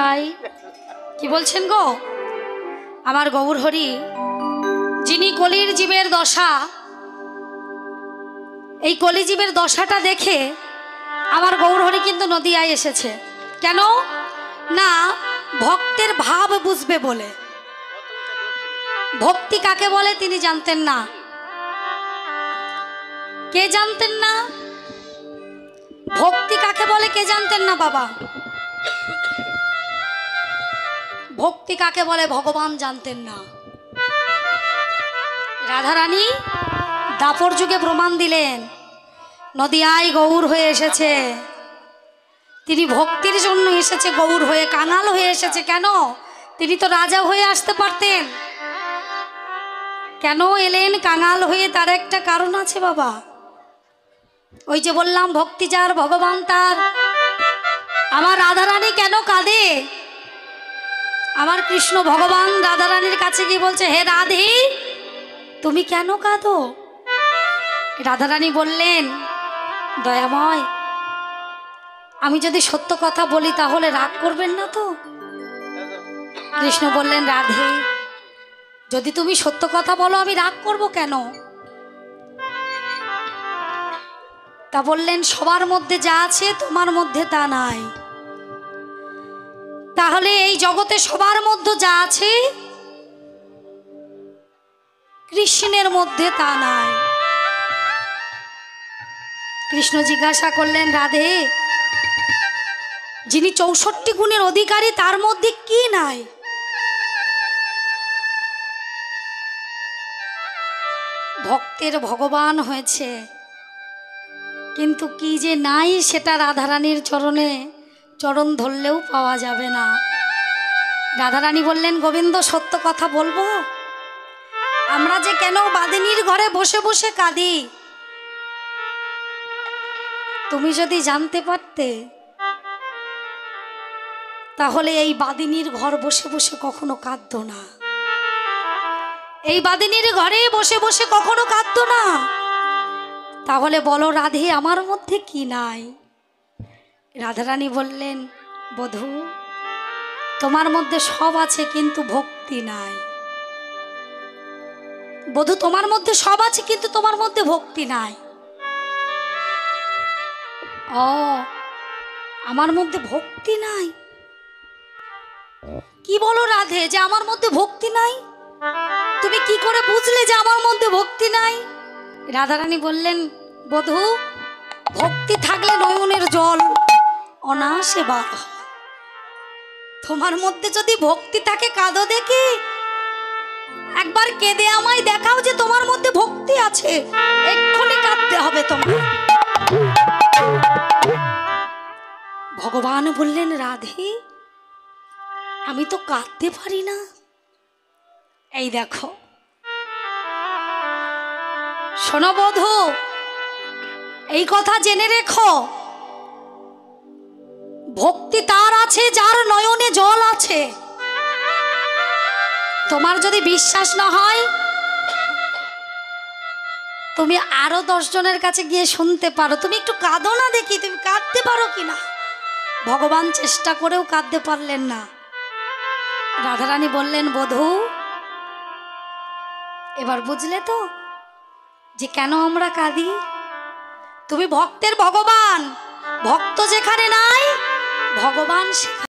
ভাই কি বলছেন গো? আমার গৌর হরি যিনি কলির জীবের দশা, এই কলিজীবের দশাটা দেখে আমার গৌর হরি কিন্তু নদিয়ায় এসেছে। কেন না? ভক্তের ভাব বুঝবে বলে। ভক্তি কাকে বলে তিনি জানতেন না। কে জানতেন না? ভক্তি কাকে বলে কে জানতেন না বাবা? ভক্তি কাকে বলে ভগবান জানতেন না। রাধারানী দাপর যুগে প্রমাণ দিলেন, নদিয়ায় গৌর হয়ে এসেছে। তিনি ভক্তির জন্য এসেছে, গৌর হয়ে, কাঙাল হয়ে এসেছে। কেন? তিনি তো রাজা হয়ে আসতে পারতেন। কেন এলেন কাঙাল হয়ে? তার একটা কারণ আছে বাবা। ওই যে বললাম ভক্তি যার ভগবান তার। আমার রাধারানী কেন কাঁদে? আমার কৃষ্ণ ভগবান রাধারানীর কাছে গিয়ে বলছে, হে রাধে তুমি কেন কাঁদো? রাধারানী বললেন, দয়াময় আমি যদি সত্য কথা বলি তাহলে রাগ করবেন না তো? কৃষ্ণ বললেন, রাধে যদি তুমি সত্য কথা বলো আমি রাগ করব কেন? তা বললেন, সবার মধ্যে যা আছে তোমার মধ্যে তা নাই। তাহলে এই জগতে সবার মধ্যে যা আছে কৃষ্ণের মধ্যে তা নাই। কৃষ্ণ জিজ্ঞাসা করলেন, রাধে যিনি 64 গুণের অধিকারী তার মধ্যে কি নাই? ভক্তের ভগবান হয়েছে, কিন্তু কি যে নাই সেটা রাধারানীর চরণে চরণ ধরলেও পাওয়া যাবে না। রাধারানী বললেন, গোবিন্দ সত্য কথা বলবো? আমরা যে কেন বাদিনীর ঘরে বসে বসে কাঁদি, তুমি যদি জানতে পারতে তাহলে এই বাদিনীর ঘর বসে বসে কখনো কাঁদতো না। এই বাদিনীর ঘরে বসে বসে কখনো কাঁদতো না। তাহলে বলো রাধে আমার মধ্যে কি নাই? রাধারানী বললেন, বধূ তোমার মধ্যে সব আছে কিন্তু ভক্তি নাই। বধূ তোমার মধ্যে সব আছে কিন্তু তোমার মধ্যে ভক্তি নাই। ও আমার মধ্যে ভক্তি নাই? কি বলো রাধে যে আমার মধ্যে ভক্তি নাই? তুমি কি করে বুঝলে যে আমার মধ্যে ভক্তি নাই? রাধারানী বললেন, বধূ ভক্তি থাকলে নয়নের জল অনায়াসে বার হয়। তোমার মধ্যে যদি ভক্তি থাকে কাঁদো দেখি, একবার কেঁদে আমায় দেখাও যে তোমার মধ্যে ভক্তি আছে, এক্ষুনি কাঁদতে হবে তোমার। ভগবান বললেন, রাধে আমি তো কাঁদতে পারি না। এই দেখো শোনো বধূ, এই কথা জেনে রেখো, ভক্তি তার আছে যার নয়নে জল আছে। তোমার যদি বিশ্বাস না হয় তুমি আরো 10 জনের কাছে গিয়ে শুনতে পারো। তুমি একটু কাঁদো না দেখি, তুমি কাঁদতে পারো কিনা। ভগবান চেষ্টা করেও কাঁদতে পারলেন না। রাধারানী বললেন, বধূ এবার বুঝলে তো যে কেন আমরা কাঁদি? তুমি ভক্তের ভগবান, ভক্ত যেখানে নাই ভগবান সেখানে।